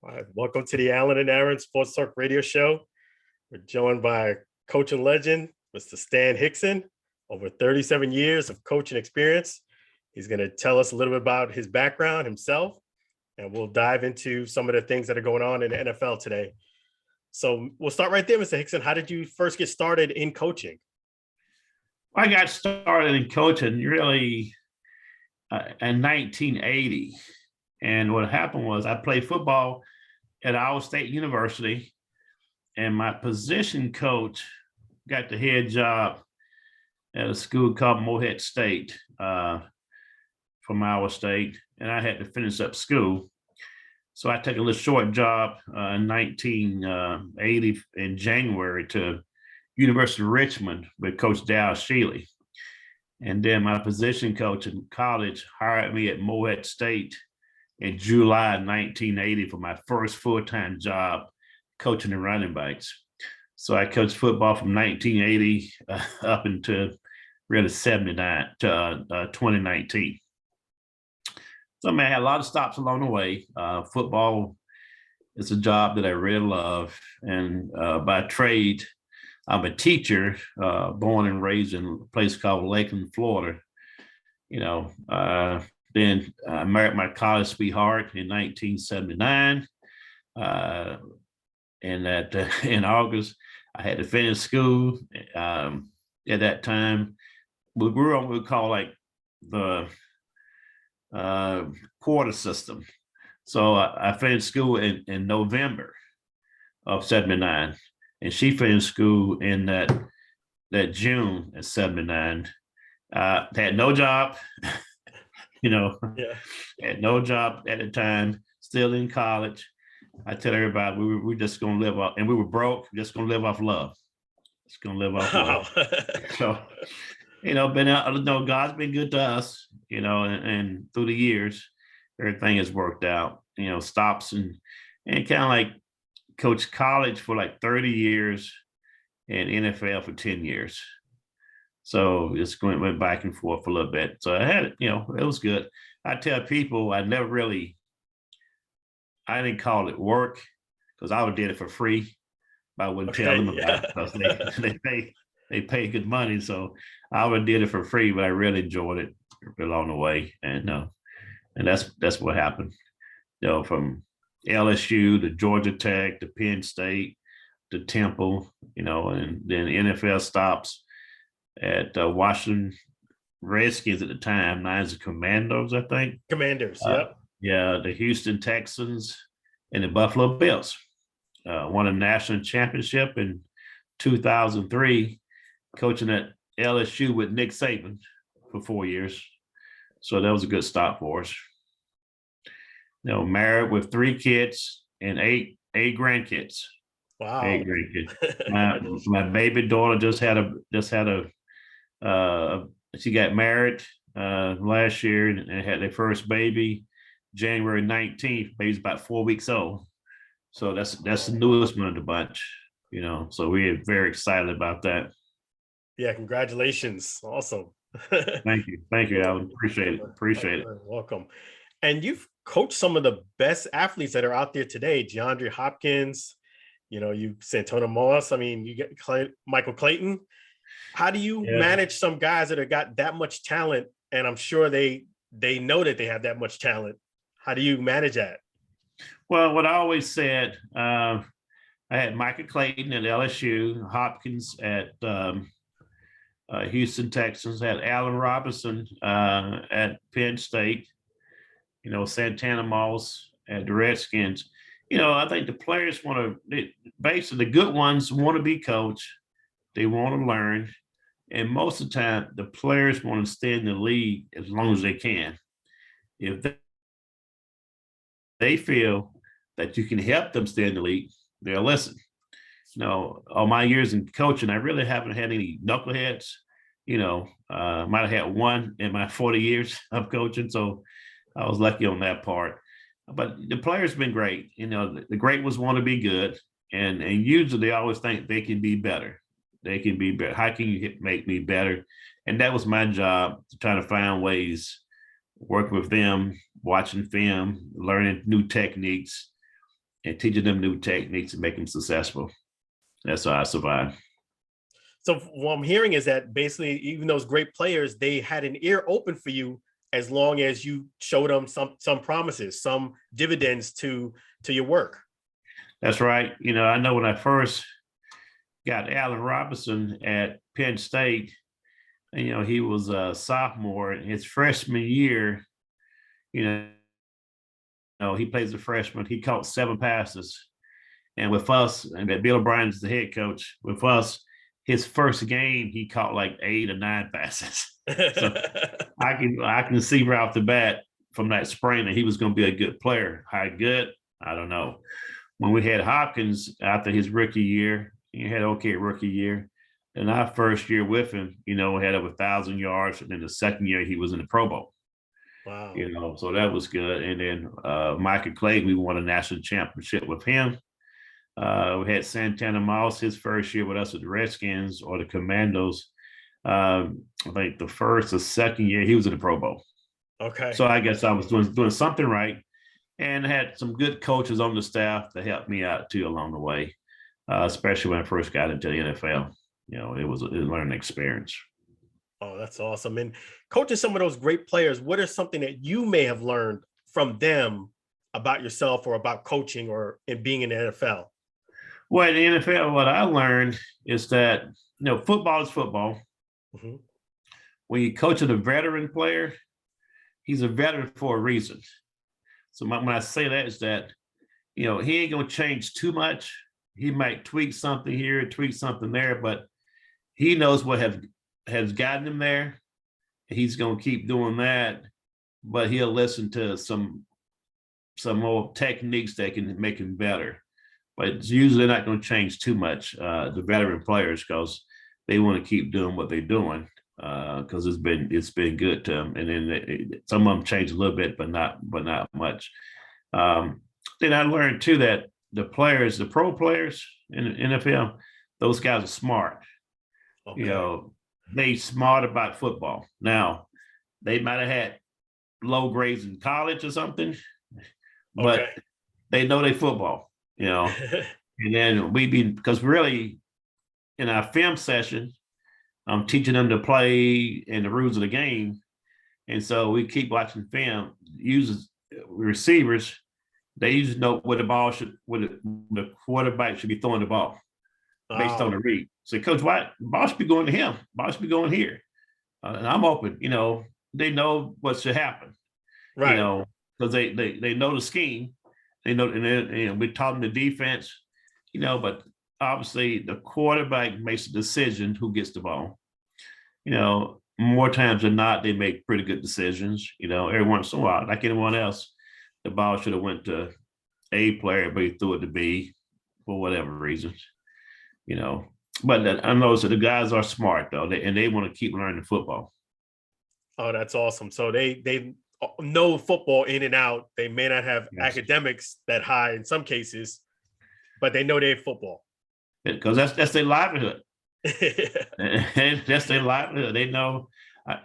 All right, welcome to the Allen and Aaron Sports Talk Radio Show. We're joined by coach and legend, Mr. Stan Hixon, over 37 years of coaching experience. He's going to tell us a little bit about his background himself, and we'll dive into some of the things that are going on in the NFL today. So we'll start right there, Mr. Hixon. How did you first get started in coaching? I got started in coaching really in 1980. And what happened was I played football at Iowa State University, and my position coach got the head job at a school called Morehead State from Iowa State, and I had to finish up school. So I took a little short job in 1980 in January to University of Richmond with Coach Darrell Chapper. And then my position coach in college hired me at Morehead State in July 1980 for my first full-time job coaching the running backs. So I coached football from 1980 up until really 79 to 2019. So I had a lot of stops along the way. Football is a job that I really love. And by trade, I'm a teacher, born and raised in a place called Lakeland, Florida. Then I married my college sweetheart in 1979. And in August, I had to finish school. At that time, we were on what we call like the quarter system. So I finished school in November of 79. And she finished school in that June of 79. Had no job. Had no job at the time, still in college. I tell everybody we're just gonna live off, and we were broke, just gonna live off love. Just gonna live off love. So, God's been good to us, and through the years, everything has worked out, stops and kind of like coached college for like 30 years and NFL for 10 years. So it's went back and forth a little bit. So I had it, it was good. I tell people I didn't call it work because I did it for free. But I wouldn't tell them about it because they pay good money. So I would did it for free, but I really enjoyed it along the way. And that's what happened. From LSU to Georgia Tech to Penn State to Temple, and then NFL stops at Washington Redskins at the time, Nines of Commandos, I think. Commanders, yep. Yeah, the Houston Texans and the Buffalo Bills. Won a national championship in 2003, coaching at LSU with Nick Saban for 4 years. So that was a good stop for us. Married with 3 kids and eight grandkids. Wow. 8 grandkids. My baby daughter just had a she got married last year and had their first baby January 19th. Baby's about 4 weeks old. So that's the newest one of the bunch, so we're very excited about that. Yeah, congratulations. Awesome. Thank you, Alan. Appreciate it. Welcome. And you've coached some of the best athletes that are out there today. DeAndre Hopkins, you Santana Moss. I mean, you get Michael Clayton. How do you manage some guys that have got that much talent? And I'm sure they know that they have that much talent. How do you manage that? Well, what I always said, I had Michael Clayton at LSU, Hopkins at Houston Texans, had Allen Robinson at Penn State, Santana Moss at the Redskins. I think the players basically the good ones want to be coached. They want to learn. And most of the time, the players want to stay in the league as long as they can. If they feel that you can help them stay in the league, they'll listen. All my years in coaching, I really haven't had any knuckleheads. Might have had one in my 40 years of coaching. So I was lucky on that part. But the players have been great. The great ones want to be good. And usually they always think they can be better. They can be better. How can you make me better? And that was my job, to try to find ways, working with them, watching film, learning new techniques, and teaching them new techniques and make them successful. That's how I survived. So what I'm hearing is that basically, even those great players, they had an ear open for you as long as you showed them some promises, some dividends to your work. That's right. I know when I first got Allen Robinson at Penn State, he was a sophomore. His freshman year, he plays a freshman. He caught 7 passes. And with us, and Bill O'Brien's the head coach, with us, his first game, he caught like 8 or 9 passes. So I can see right off the bat from that spring that he was going to be a good player. How good? I don't know. When we had Hopkins after his rookie year, he had okay rookie year. And our first year with him, we had over 1,000 yards. And then the second year, he was in the Pro Bowl. Wow. So that was good. And then Michael Clayton, we won a national championship with him. We had Santana Moss his first year with us with the Redskins or the Commandos. I think the first or second year he was in the Pro Bowl. Okay. So I guess I was doing something right, and had some good coaches on the staff that helped me out too along the way, especially when I first got into the NFL. It was a learning experience. Oh, that's awesome. And coaching some of those great players, what is something that you may have learned from them about yourself or about coaching or in being in the NFL? Well, in the NFL, what I learned is that, football is football. Mm-hmm. When you're coaching a veteran player, he's a veteran for a reason. So when I say that is that, he ain't going to change too much. He might tweak something here, tweak something there, but he knows what has gotten him there. He's going to keep doing that, but he'll listen to some more techniques that can make him better. But it's usually not going to change too much, the veteran players, because they want to keep doing what they're doing, because it's been good to them. And then some of them change a little bit, but not much. Then I learned too that the pro players in the NFL, those guys are smart. Okay. They smart about football. Now, they might have had low grades in college or something, but they know they football. And then because really in our film session, I'm teaching them to play and the rules of the game. And so we keep watching film. Receivers, they usually know where the quarterback should be throwing the ball based on the read. So, Coach White, the ball should be going to him. The ball should be going here. And I'm open. They know what should happen. Right. Because they know the scheme. They know, and we taught them the defense. But obviously the quarterback makes a decision who gets the ball. More times than not, they make pretty good decisions. Every once in a while, like anyone else, the ball should have went to A player, but he threw it to B for whatever reasons. But I know that the guys are smart though, and they want to keep learning football. Oh, that's awesome. So they know football in and out. They may not have academics that high in some cases, but they know they're football. Because that's their livelihood. And that's their livelihood. They know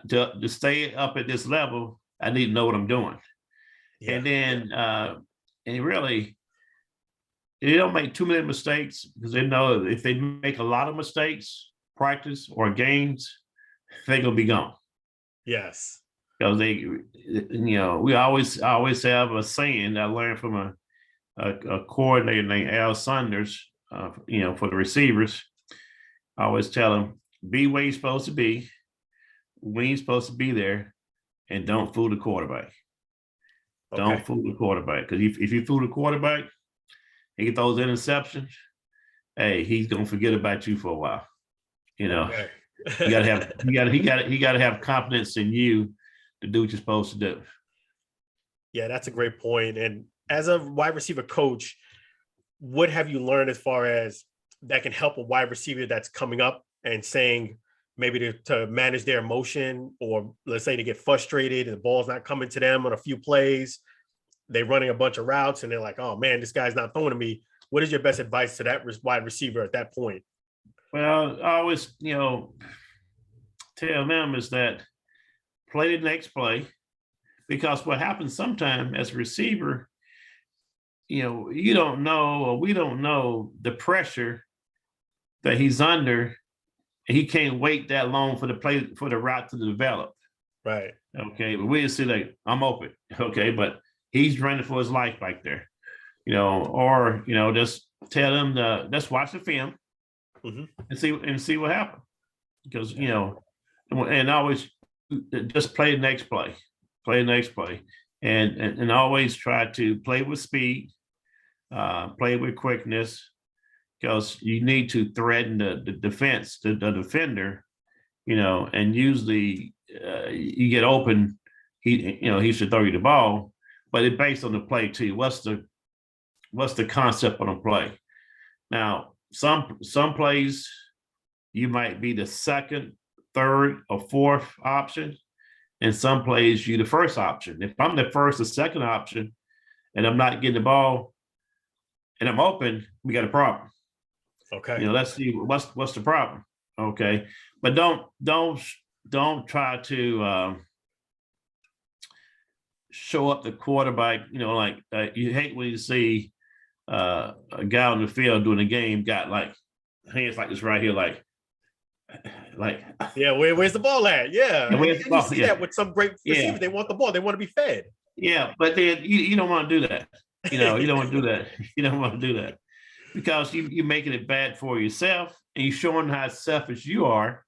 to stay up at this level, I need to know what I'm doing. Yeah. And then and really, they don't make too many mistakes because they know if they make a lot of mistakes, practice or games, they're gonna be gone. Yes. Because we always have a saying that I learned from a coordinator named Al Saunders, for the receivers. I always tell them, be where you're supposed to be, when you're supposed to be there, and don't fool the quarterback. Okay. Don't fool the quarterback. Because if you fool the quarterback and he throws interceptions, hey, he's gonna forget about you for a while. Okay. He gotta have confidence in you to do what you're supposed to do. Yeah, that's a great point. And as a wide receiver coach, what have you learned as far as that can help a wide receiver that's coming up and saying maybe to manage their emotion, or let's say to get frustrated and the ball's not coming to them on a few plays, they're running a bunch of routes and they're like, oh man, this guy's not throwing to me. What is your best advice to that wide receiver at that point? Well, I always, tell them is that play the next play, because what happens sometimes as a receiver, you don't know, or we don't know the pressure that he's under, and he can't wait that long for the route to develop. Right. Okay, but we just see like I'm open. Okay, but he's running for his life back there. Or just tell him to just watch the film and see what happens. Because and always just play the next play, and always try to play with speed, play with quickness, because you need to threaten the defense, the defender, and usually you get open, he should throw you the ball, but it's based on the play too. What's the concept on the play? Now, some plays you might be the second, third, or fourth option, and some plays you the first option. If I'm the first or second option, and I'm not getting the ball, and I'm open, we got a problem. Okay. Let's see what's the problem. Okay, but don't try to show up the quarterback. You hate when you see a guy on the field doing a game got like hands like this right here, like yeah, where's the ball at? Yeah, and where's the ball? You see that with some great receivers. They want the ball. They want to be fed. Yeah, but then you don't want to do that. You don't want to do that. You don't want to do that, because you're making it bad for yourself, and you're showing how selfish you are.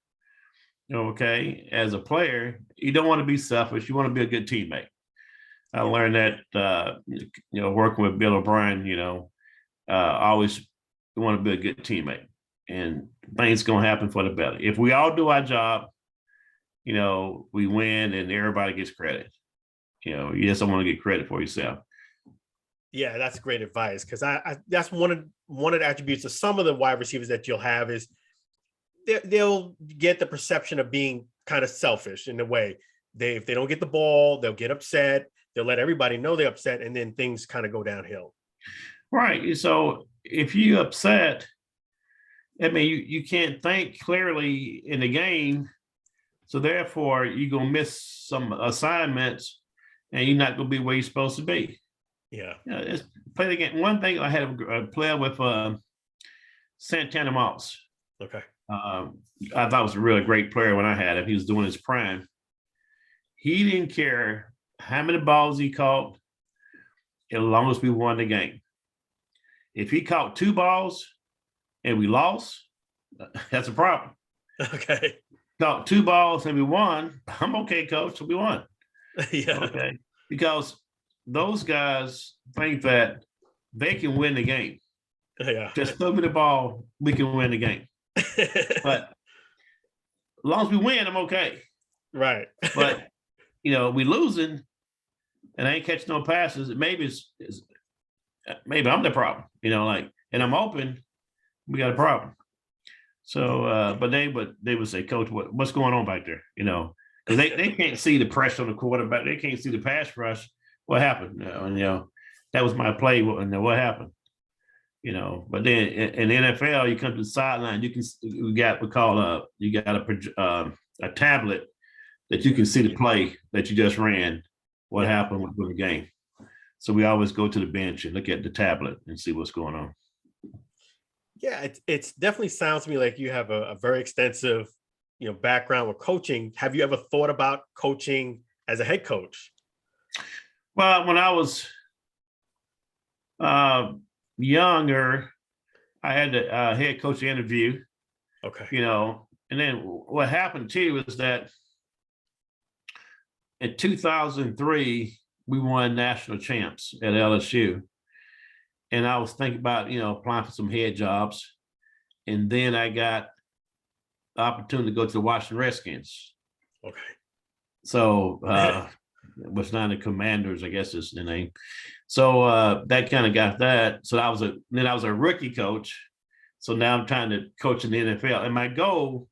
Okay, as a player, you don't want to be selfish. You want to be a good teammate. I learned that working with Bill O'Brien. Always want to be a good teammate, and things gonna happen for the better. If we all do our job, we win, and everybody gets credit. You just don't want to get credit for yourself. Yeah, that's great advice, because I that's one of the attributes of some of the wide receivers that you'll have is they'll get the perception of being kind of selfish in a way. If they don't get the ball, they'll get upset. They'll let everybody know they're upset, and then things kind of go downhill. Right. So if you're upset, I mean, you can't think clearly in the game. So therefore, you're going to miss some assignments, and you're not going to be where you're supposed to be. Yeah. It's play the game. One thing, I had a player with Santana Moss. Okay. I thought was a really great player when I had him. He was doing his prime. He didn't care how many balls he caught, as long as we won the game. If he caught 2 balls and we lost, that's a problem. Okay. Caught 2 balls and we won, I'm okay, coach. We won. Yeah. Okay. Because those guys think that they can win the game. Yeah. Just throw me the ball, we can win the game. But as long as we win, I'm okay. Right. But we losing and I ain't catching no passes. Maybe maybe I'm the problem. And I'm open, we got a problem. So, but they would say, Coach, what's going on back there? Because they can't see the pressure on the quarterback. They can't see the pass rush. What happened? And that was my play. And what happened? But then in the NFL, you come to the sideline. You got a tablet that you can see the play that you just ran. What happened with the game? So we always go to the bench and look at the tablet and see what's going on. Yeah, it's definitely sounds to me like you have a very extensive, background with coaching. Have you ever thought about coaching as a head coach? Well, when I was younger, I had a head coach interview. Okay. And then what happened too is that in 2003, we won national champs at LSU. And I was thinking about, applying for some head jobs. And then I got the opportunity to go to the Washington Redskins. Okay. So, was not the Commanders, I guess is the name. So that kind of got that. So I was a rookie coach. So now I'm trying to coach in the NFL. And my goal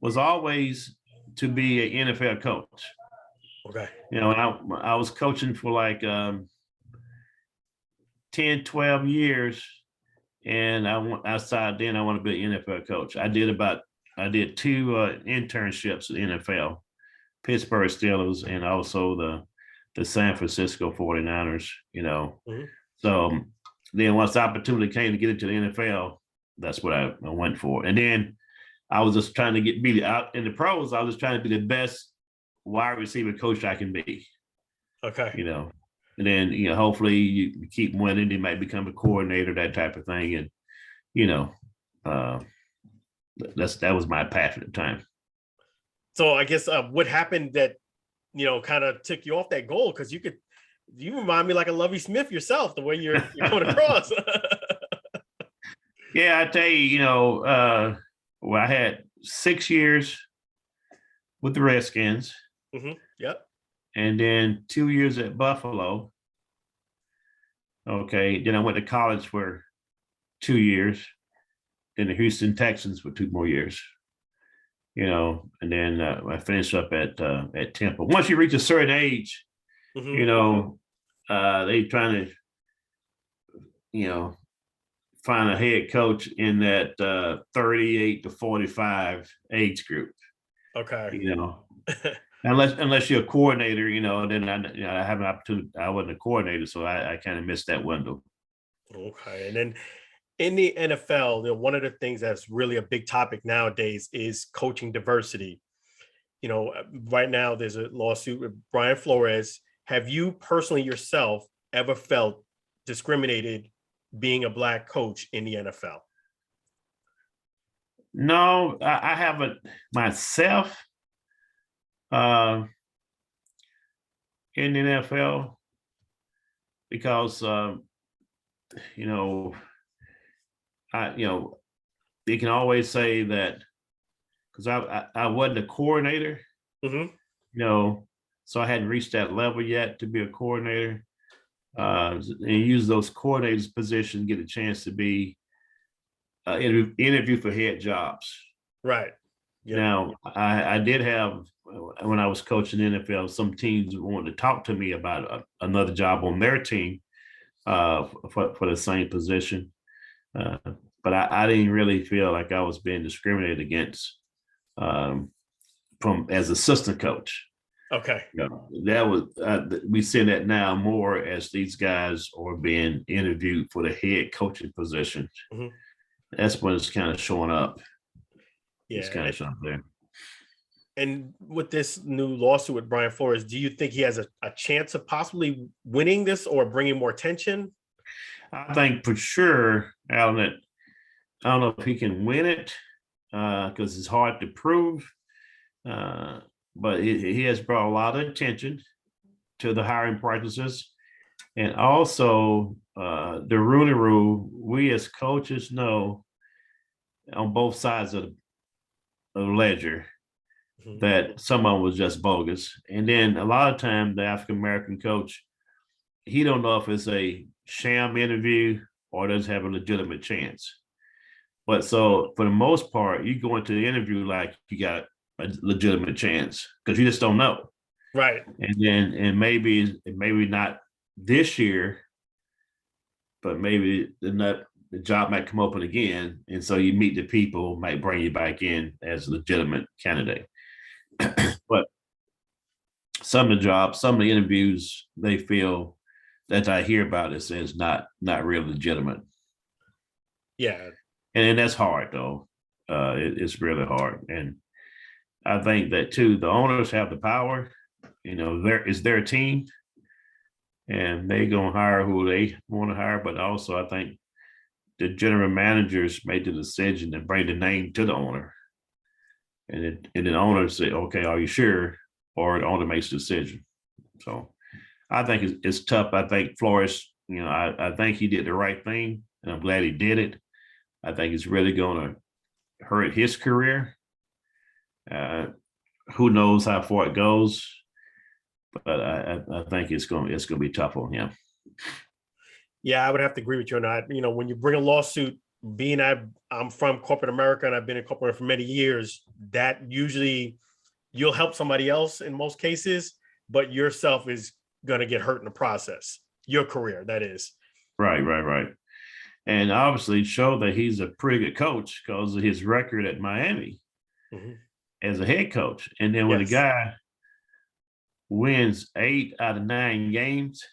was always to be an NFL coach. Okay. And I was coaching for like 10, 12 years. And I decided then I want to be an NFL coach. I did 2 internships at the NFL, Pittsburgh Steelers, and also the San Francisco 49ers, So then once the opportunity came to get into the NFL, that's what I went for. And then I was just trying to be out in the pros. I was just trying to be the best wide receiver coach I can be. Okay. And then, hopefully you keep winning, you might become a coordinator, that type of thing. And, that was my path at the time. So I guess what happened that, kind of took you off that goal? Because you remind me like a Lovie Smith yourself, the way you're coming across. Yeah, I tell you, I had 6 years with the Redskins. Mm-hmm. Yep. And then 2 years at Buffalo. Okay. Then I went to college for 2 years. Then the Houston Texans for 2 more years. And then I finished up at Temple. Once you reach a certain age, mm-hmm. They trying to, find a head coach in that 38 to 45 age group. Okay. Unless you're a coordinator, then I have an opportunity. I wasn't a coordinator, so I kind of missed that window. Okay. And then in the NFL, one of the things that's really a big topic nowadays is coaching diversity. Right now there's a lawsuit with Brian Flores. Have you personally yourself ever felt discriminated being a Black coach in the NFL? No, I haven't myself in the NFL because they can always say that because I wasn't a coordinator, mm-hmm. So I hadn't reached that level yet to be a coordinator. And use those coordinators positions, get a chance to be interview for head jobs. Right. Yep. Now, I did have, when I was coaching the NFL, some teams wanted to talk to me about another job on their team for the same position. But I didn't really feel like I was being discriminated against from as assistant coach. Okay. That was we see that now more as these guys are being interviewed for the head coaching position. Mm-hmm. That's when it's kind of showing up. Yeah, it's kind of showing up there. And with this new lawsuit with Brian Flores, do you think he has a chance of possibly winning this or bringing more attention? I think for sure, Alan, that I don't know if he can win it because it's hard to prove. But he has brought a lot of attention to the hiring practices. And also the Rooney Rule, we as coaches know on both sides of the ledger mm-hmm. that someone was just bogus. And then a lot of times the African-American coach, he don't know if it's a sham interview or does have a legitimate chance. But so for the most part, you go into the interview like you got a legitimate chance because you just don't know. Right. And maybe not this year, but maybe the job might come open again. And so you meet the people, might bring you back in as a legitimate candidate. But some of the interviews, they feel that I hear about it says not real legitimate. Yeah. And that's hard though. It's really hard. And I think that too, the owners have the power, it's their team and they gonna hire who they want to hire. But also I think the general managers made the decision to bring the name to the owner. And the owner say, okay, are you sure? Or the owner makes the decision. So I think it's tough. I think Flores, I think he did the right thing and I'm glad he did it. I think it's really going to hurt his career. Who knows how far it goes, but I think it's going to be tough on him. Yeah, I would have to agree with you on that. When you bring a lawsuit, being I'm from corporate America and I've been in corporate for many years, that usually you'll help somebody else in most cases, but yourself is going to get hurt in the process. Your career, that is. Right. And obviously show that he's a pretty good coach because of his record at Miami. Mm-hmm. As a head coach. And then when the guy wins 8 out of 9 games,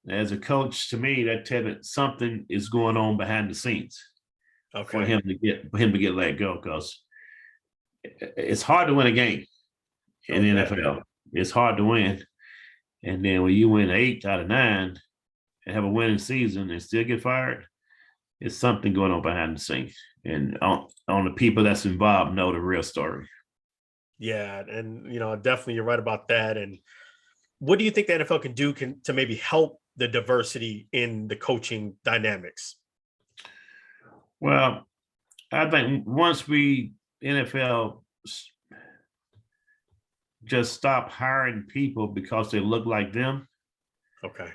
as a coach, to me, that tells me something is going on behind the scenes for him to get let go, because it's hard to win a game in the NFL. It's hard to win. And then when you win 8 out of 9 and have a winning season and still get fired, it's something going on behind the scenes. And on the people that's involved know the real story. Yeah, and definitely you're right about that. And what do you think the NFL can do to maybe help the diversity in the coaching dynamics? Well, I think once NFL just stop hiring people because they look like them. Okay.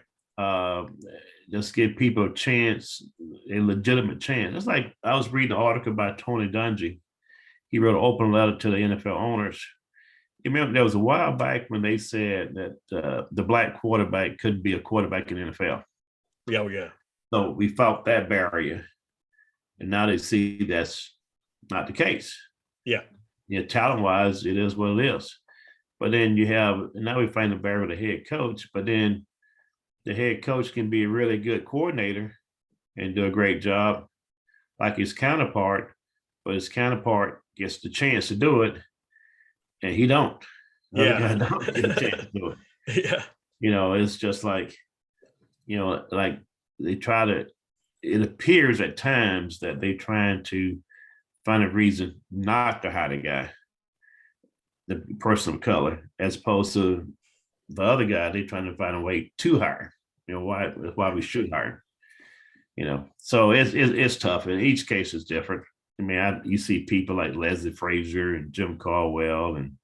Just give people a chance, a legitimate chance. It's like I was reading an article by Tony Dungy. He wrote an open letter to the NFL owners. You remember there was a while back when they said that the black quarterback couldn't be a quarterback in the NFL. Yeah. So we fought that barrier, and now they see that's not the case. Yeah. Talent-wise, it is what it is. But then now we find the barrier with the head coach, but then the head coach can be a really good coordinator and do a great job like his counterpart, but his counterpart gets the chance to do it and he don't. The other guy don't get a chance to do it. Yeah. It's just like, like they try to, it appears at times that they're trying to find a reason not to hire the guy, the person of color, as opposed to the other guy, they're trying to find a way to hire. Why we should hire. So it's tough, and each case is different. I mean, you see people like Leslie Frazier and Jim Caldwell and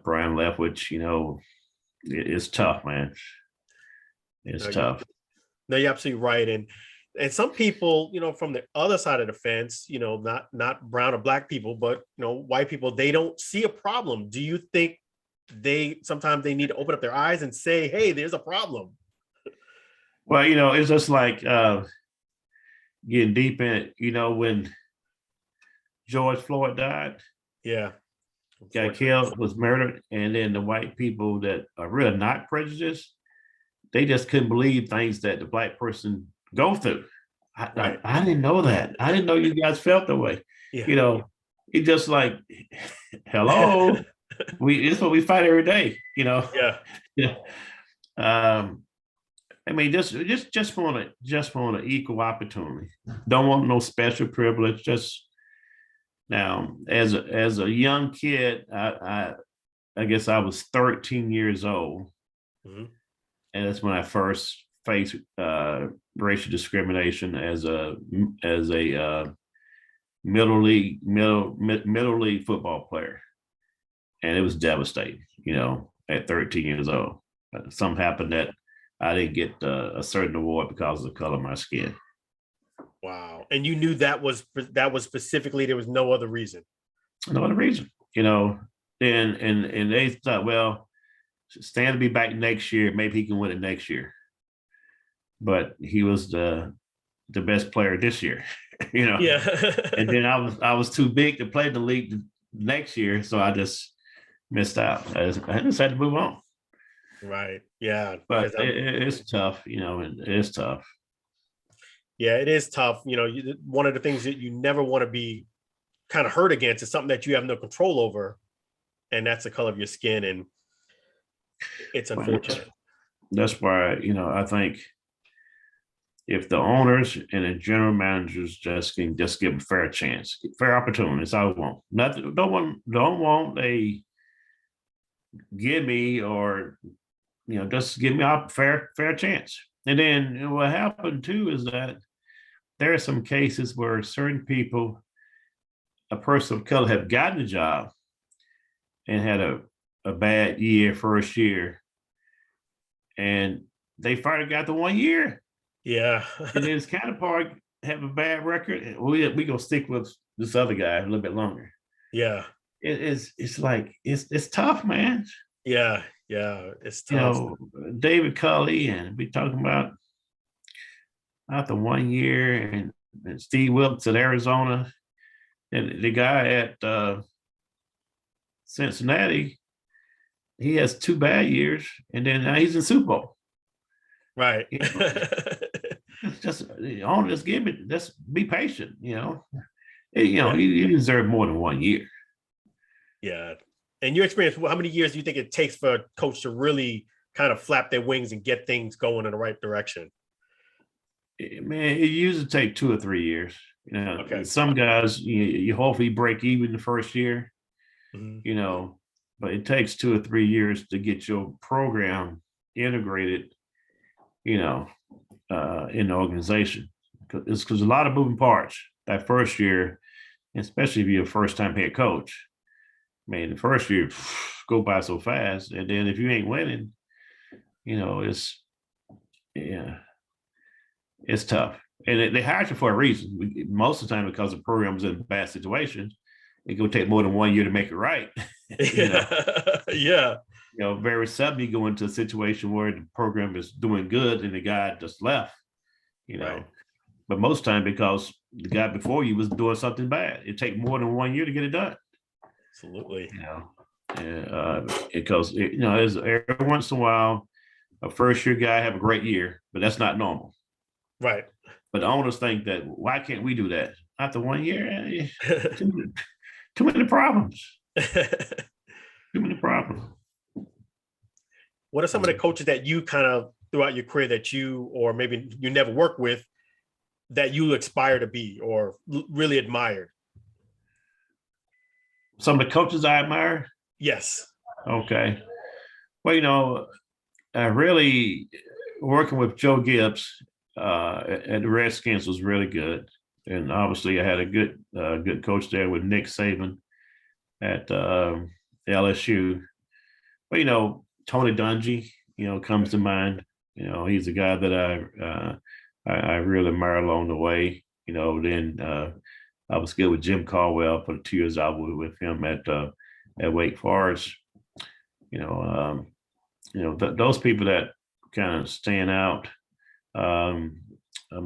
Brian Leftwich. It's tough, man. It's tough. No, you're absolutely right, and some people, from the other side of the fence, not brown or black people, but white people, they don't see a problem. Do you think sometimes they need to open up their eyes and say, hey, there's a problem? Well, it's just like getting deep in it. When George Floyd died, got killed, was murdered, and then the white people that are really not prejudiced, they just couldn't believe things that the black person go through. I didn't know that. I didn't know you guys felt that way. It's just like, hello, it's what we fight every day. I mean, just want an equal opportunity. Don't want no special privilege. Just now, as a young kid, I guess I was 13 years old, and that's when I first faced racial discrimination as a middle league football player, and it was devastating. At 13 years old, something happened that I didn't get a certain award because of the color of my skin. Wow. And you knew that was specifically, there was no other reason. No other reason, and they thought, well, Stan will be back next year. Maybe he can win it next year. But he was the best player this year, Yeah. And then I was too big to play the league next year, so I just missed out. I just had to move on. Right. Yeah. But it's tough, it's tough. Yeah, it is tough. One of the things that you never want to be kind of hurt against is something that you have no control over, and that's the color of your skin, and it's unfortunate. That's why, I think if the owners and the general managers can just give a fair chance, fair opportunities, I want. Don't want a gimme, or just give me a fair chance. And then what happened too is that there are some cases where certain people, a person of color, have gotten a job and had a bad first year, and they fired a guy after 1 year. Yeah. And then his counterpart have a bad record, and we gonna stick with this other guy a little bit longer. Yeah. It's like it's tough, man. Yeah, it's tough. David Culley, and we talking about after 1 year, and Steve Wilkes at Arizona, and the guy at Cincinnati, he has 2 bad years, and then now he's in Super Bowl. Right. You know, just the owner, just give it. Just be patient. Yeah. You deserve more than 1 year. Yeah. And your experience, how many years do you think it takes for a coach to really kind of flap their wings and get things going in the right direction? Man, it usually take 2 or 3 years. Okay. Some guys you hopefully break even the first year. Mhm. But it takes 2 or 3 years to get your program integrated. In the organization, because a lot of moving parts that first year, especially if you're a first-time head coach. Man, the first year go by so fast, and then if you ain't winning, it's yeah, it's tough. And they hired you for a reason. Most of the time, because the program's in a bad situation, it gonna take more than 1 year to make it right. Yeah. Very seldom you go into a situation where the program is doing good and the guy just left. You know, Right. but most time because the guy before you was doing something bad. It take more than 1 year to get it done. Absolutely. Because there's every once in a while a first year guy have a great year, but that's not normal. Right. But the owners think that why can't we do that after 1 year? Too many problems. Too many problems. What are some of the coaches that you kind of throughout your career that you, or maybe you never worked with, that you aspire to be or really admired? Some of the coaches I admire. Yes. Okay. Well, I really working with Joe Gibbs at the Redskins was really good, and obviously I had a good coach there with Nick Saban at LSU. But Tony Dungy, comes to mind. He's a guy that I really admire along the way. Then I was good with Jim Caldwell for the 2 years I was with him at Wake Forest. Those people that kind of stand out. I'm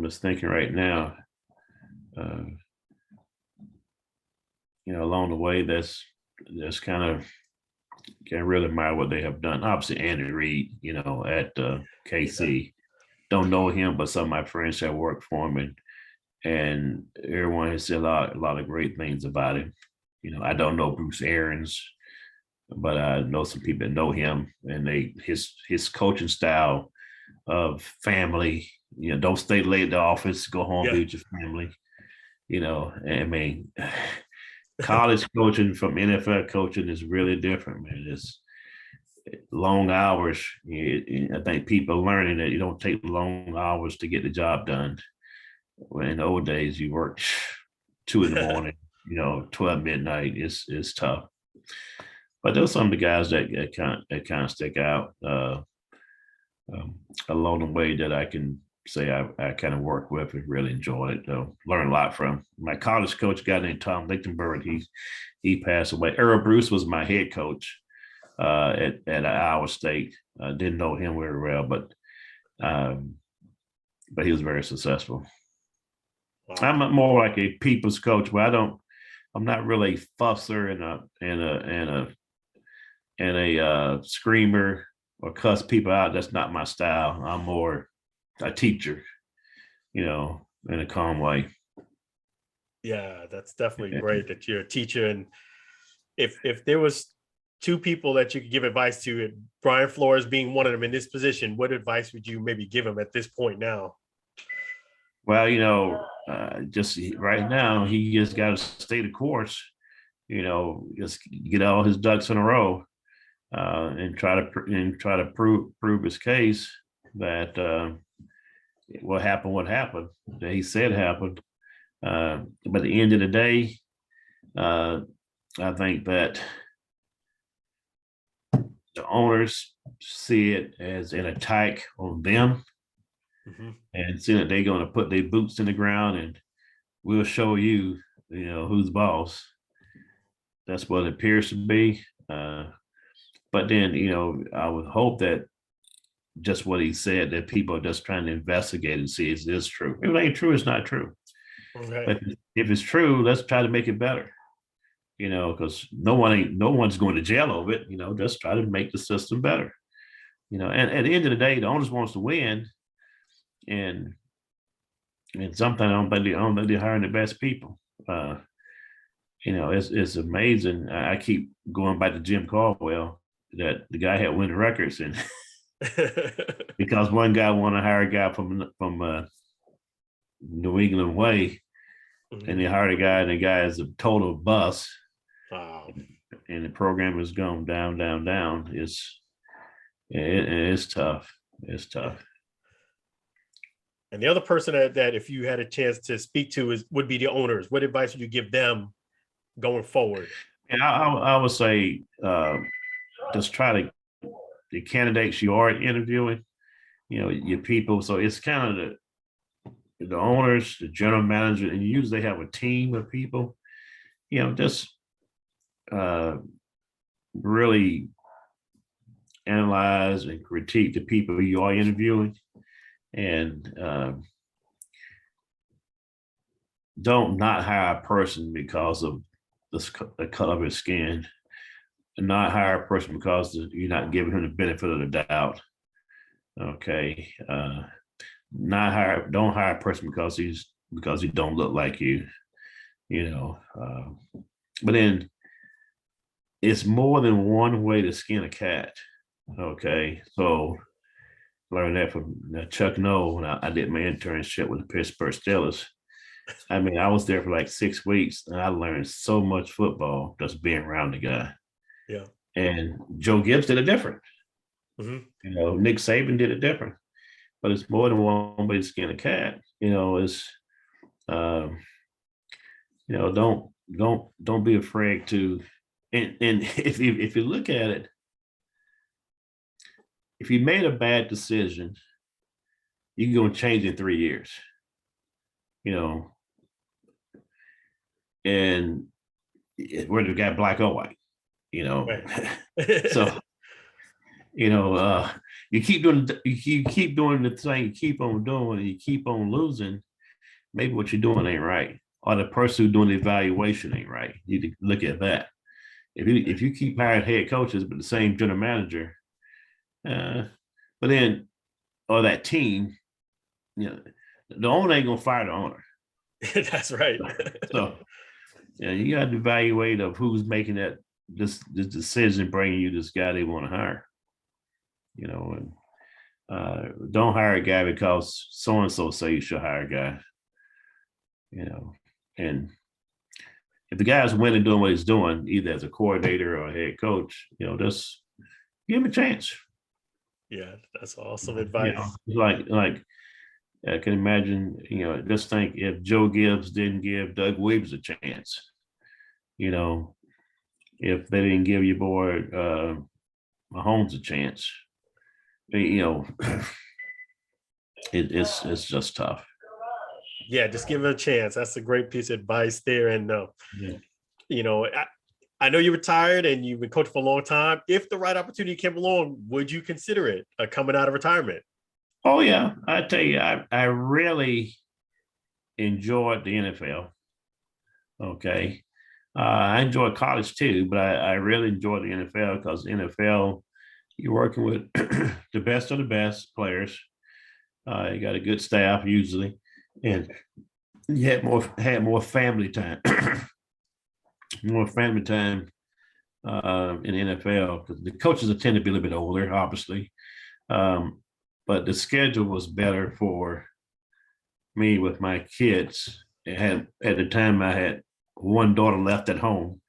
just thinking right now. Along the way, that's kind of can really admire what they have done. Obviously, Andy Reid, at KC. Don't know him, but some of my friends have worked for him, and everyone has said a lot of great things about him. I don't know Bruce Arians, but I know some people that know him, and his coaching style of family. Don't stay late at the office. Go home, be with your family. I mean, college coaching from NFL coaching is really different, man. It's long hours. I think people are learning that you don't take long hours to get the job done. When in the old days, you worked 2 a.m, 12 midnight. It's tough. But those are some of the guys that kind of stick out along the way that I can say I kind of work with and really enjoy it. Learn a lot from. My college coach, a guy named Tom Lichtenberg, he passed away. Earl Bruce was my head coach at Iowa State. I didn't know him very well, but he was very successful. Wow. I'm more like a people's coach, but I'm not really a fusser and a screamer or cuss people out. That's not my style. I'm more a teacher, in a calm way. Yeah, that's definitely great that you're a teacher. And if there was two people that you could give advice to, Brian Flores being one of them in this position, what advice would you maybe give him at this point now? Well, just right now, he just got to stay the course, just get all his ducks in a row and try to prove his case that what happened, that he said happened. But at the end of the day, I think that the owners see it as an attack on them, and see that they're going to put their boots in the ground and we'll show you, who's boss. That's what it appears to be. But then, I would hope that just what he said, that people are just trying to investigate and see is this true. If it ain't true, it's not true. Okay. But if it's true, let's try to make it better. Because no one's going to jail over it. Just try to make the system better. And at the end of the day, the owners wants to win, and sometimes I don't think they're hiring the best people. It's amazing. I keep going back to Jim Caldwell, that the guy had winning records, and because one guy wanted to hire a guy from New England way, and they hired a guy, and the guy is a total bust. Wow. And the program has gone down, down, down. It's tough. It's tough. And the other person that if you had a chance to speak to would be the owners. What advice would you give them going forward? And I would say just try to the candidates you are interviewing, your people. So it's kind of the owners, the general manager, and usually they have a team of people. Just really analyze and critique the people you are interviewing, and don't not hire a person because of the color of his skin, and not hire a person because you're not giving him the benefit of the doubt. Okay. Don't hire a person because he don't look like you, but then it's more than one way to skin a cat. Okay. So learned that from Chuck Noll when I did my internship with the Pittsburgh Steelers. I mean, I was there for like 6 weeks, and I learned so much football just being around the guy. Yeah. And Joe Gibbs did it different. Mm-hmm. Nick Saban did it different. But it's more than one way to skin a cat. It's don't be afraid to, and if you look at it, if you made a bad decision, you can go and change in 3 years. And whether the guy black or white, Right. So you keep doing the thing, you keep on doing, and you keep on losing. Maybe what you're doing ain't right, or the person who's doing the evaluation ain't right. You need to look at that. If you keep hiring head coaches but the same general manager, but then or that team, the owner ain't gonna fire the owner. That's right. So you got to evaluate of who's making this decision, bringing you this guy they want to hire. And don't hire a guy because so and so say you should hire a guy. And if the guy's winning, doing what he's doing, either as a coordinator or a head coach, just give him a chance. Yeah, that's awesome advice. Like I can imagine, just think if Joe Gibbs didn't give Doug Williams a chance, if they didn't give your boy Mahomes a chance, it's just tough. Yeah, just give it a chance. That's a great piece of advice there. And I know you're retired and you've been coaching for a long time. If the right opportunity came along, would you consider it coming out of retirement? Oh yeah, I tell you, I really enjoyed the NFL. Okay, I enjoyed college too, but I really enjoyed the NFL because the NFL, you're working with the best of the best players. You got a good staff usually, and you had more family time, more family time in the NFL because the coaches tend to be a little bit older, obviously. But the schedule was better for me with my kids. At the time I had one daughter left at home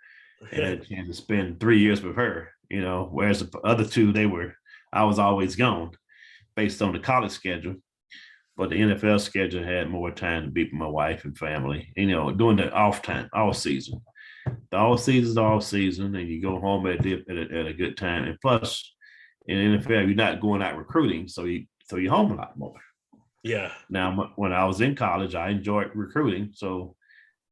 and I had to spend 3 years with her, whereas the other two, I was always gone based on the college schedule. But the NFL schedule had more time to be with my wife and family, during the off season. The off season is the off season, and you go home at a good time. And plus, in the NFL, you're not going out recruiting, so you're home a lot more. Yeah. Now, when I was in college, I enjoyed recruiting.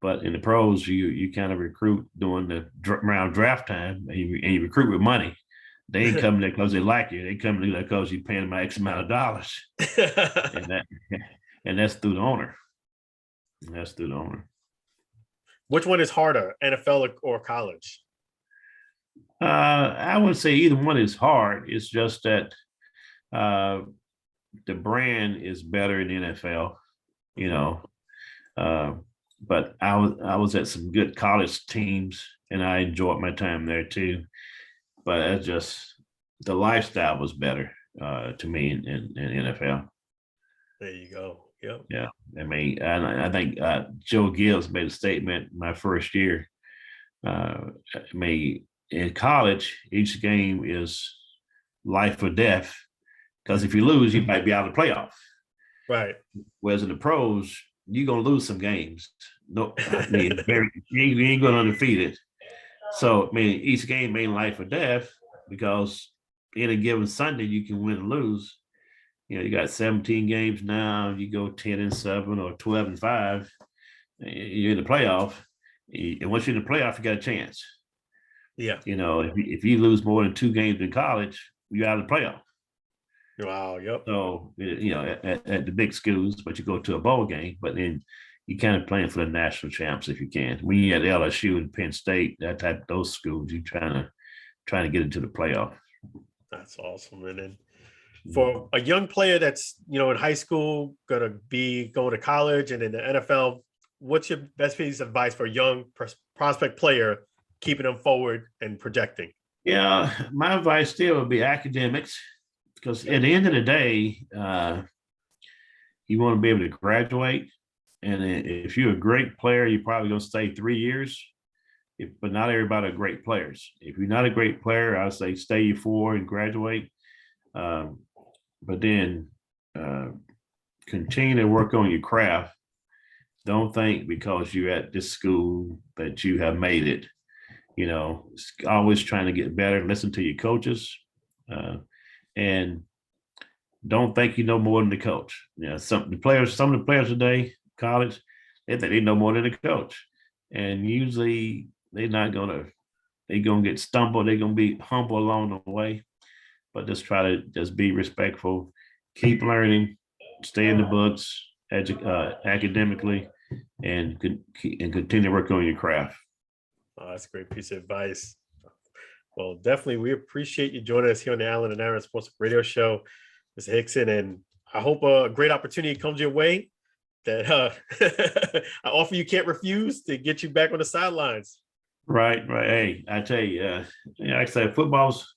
But in the pros, you kind of recruit during the around draft time, and you recruit with money. They ain't coming there because they like you. They come there because you're paying them X amount of dollars, and that's through the owner. Which one is harder, NFL or college? I wouldn't say either one is hard. It's just that the brand is better in the NFL, you know. But I was at some good college teams, and I enjoyed my time there too. But it's just the lifestyle was better to me in NFL. There you go. Yep. Yeah, I mean, I think Joe Gibbs made a statement my first year. I mean, in college, each game is life or death because if you lose, you might be out of the playoff. Right. Whereas in the pros, you're gonna lose some games. No, I mean, you ain't going undefeated. So I mean, each game ain't life or death because in a given Sunday you can win or lose. You know, you got 17 games now. You go 10-7 or 12-5. You're in the playoff, and once you're in the playoff, you got a chance. Yeah. You know, if you lose more than 2 games in college, you're out of the playoff. Wow. Yep. So you know, at the big schools, but you go to a bowl game, but then you kind of playing for the national champs if you can. When you at LSU and Penn State, that type of those schools, you trying to get into the playoff. That's awesome. And then for a young player that's, you know, in high school, gonna be going to college and in the NFL, what's your best piece of advice for a young prospect player, keeping them forward and projecting? Yeah, my advice still would be academics, because at the end of the day, you want to be able to graduate. And if you're a great player, you're probably going to stay 3 years. But not everybody are great players. If you're not a great player, I say stay your 4 and graduate. But then continue to work on your craft. Don't think because you're at this school that you have made it. You know, always trying to get better. Listen to your coaches, and don't think you know more than the coach. You know, some of the players today, college, they think they know more than the coach, and usually they're gonna get stumbled. They're gonna be humble along the way, but just try to just be respectful, keep learning, stay in the books, academically, and continue to work on your craft. Oh, that's a great piece of advice. Well, definitely, we appreciate you joining us here on the Allen and Aaron Sports Radio Show, Mr. Hixon, and I hope a great opportunity comes your way that an offer you can't refuse to get you back on the sidelines. Right. Hey, I tell you, like I said, football's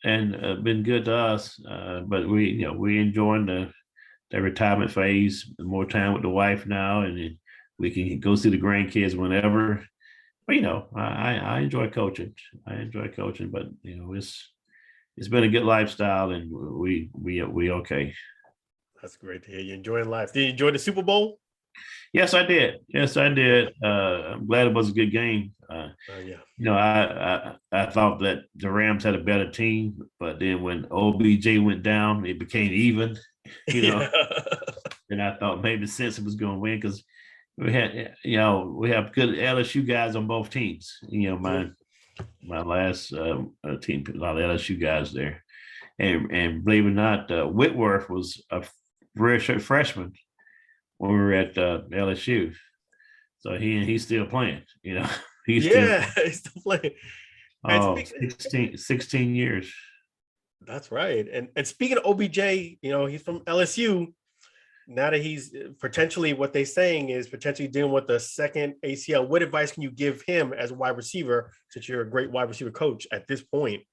and been good to us, but we enjoying the retirement phase, more time with the wife now, and we can go see the grandkids whenever. But I enjoy coaching. But it's been a good lifestyle, and we okay. That's great to hear. You enjoying life. Did you enjoy the Super Bowl? Yes, I did. I'm glad it was a good game. Yeah. I thought that the Rams had a better team, but then when OBJ went down, it became even. Yeah. And I thought maybe Simpson was going to win because we have good LSU guys on both teams. My last team, a lot of LSU guys there, and believe it or not, Whitworth was a redshirt freshman when we were at LSU, so he's still playing. He's still playing. Oh, 16 years. That's right. And speaking of OBJ, he's from LSU. Now that he's potentially, what they're saying is potentially dealing with the second ACL, what advice can you give him as a wide receiver, since you're a great wide receiver coach at this point?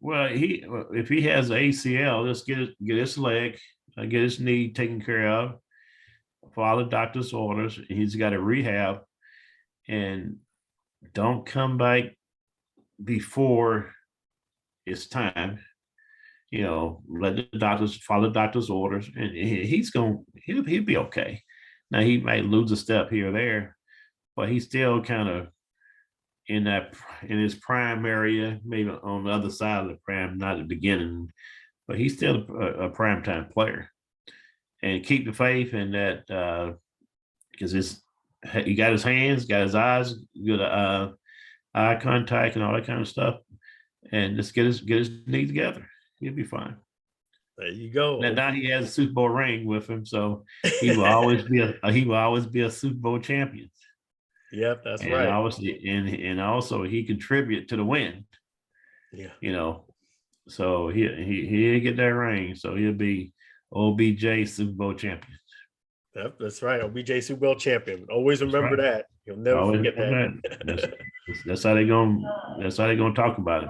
Well, if he has an ACL, just get his leg, get his knee taken care of, follow the doctor's orders. He's got to rehab, and don't come back before it's time. Let the doctors follow the doctor's orders, and he'll be okay. Now he might lose a step here or there, but he's still kind of in his prime area, maybe on the other side of the prime, not at the beginning, but he's still a prime time player. And keep the faith in that, because he got his hands, got his eyes, good eye contact, and all that kind of stuff, and just get his knee together. He'll be fine. There you go. And now he has a Super Bowl ring with him, so he will always be a Super Bowl champion. Yep, that's and right. And also he contributed to the win. Yeah. So he'll get that ring. So he'll be OBJ Super Bowl champion. Yep, that's right. OBJ Super Bowl champion. Always remember right. that. You'll never Always forget remember that. That's how they're going. That's how they're going to talk about it.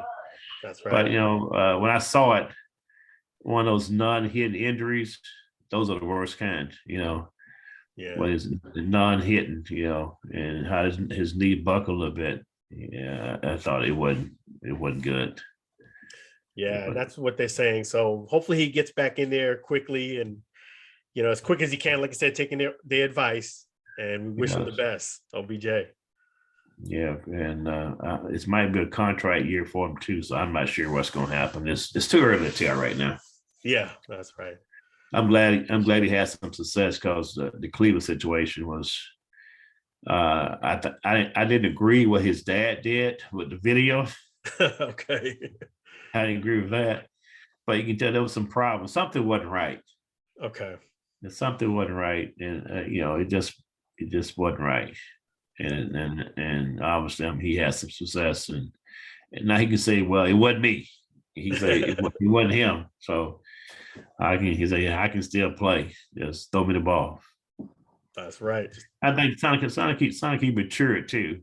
That's right. But when I saw it, one of those non-hidden injuries, those are the worst kind. Yeah. When it's non-hitting, and how his knee buckled a little bit. Yeah, I thought it wasn't good. Yeah, that's what they're saying. So hopefully he gets back in there quickly and, as quick as he can, like I said, taking their advice, and we wish him the best, OBJ. Yeah, and it might be a contract year for him too, so I'm not sure what's going to happen. It's too early to tell right now. Yeah, that's right. I'm glad he had some success, because the Cleveland situation was. I didn't agree what his dad did with the video. Okay. I didn't agree with that, but you can tell there was some problems. Something wasn't right. Okay. Something wasn't right, and it just wasn't right. And obviously he had some success, and now he can say, well, it wasn't me. He say it wasn't him. So he say, I can still play. Just throw me the ball. That's right. I think Sonic matured too,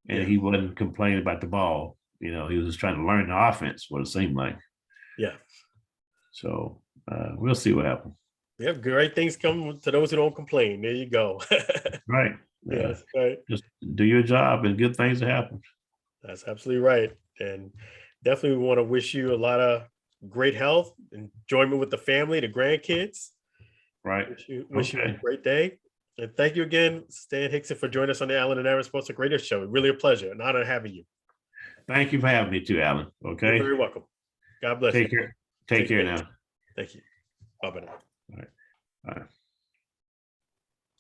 and he wasn't complaining about the ball. He was just trying to learn the offense. What it seemed like. Yeah. So we'll see what happens. Yeah, great things come to those who don't complain. There you go. Right. Yes, right. Just do your job, and good things will happen. That's absolutely right. And definitely we want to wish you a lot of great health, enjoyment with the family, the grandkids. Right. Wish you a great day. And thank you again, Stan Hixon, for joining us on the Allen and Aaron Sports Talk Radio Show. Really a pleasure, an honor having you. Thank you for having me too, Alan. Okay. You're very welcome. God bless Take you. care. Take care now. Thank you. Bye-bye now. All right.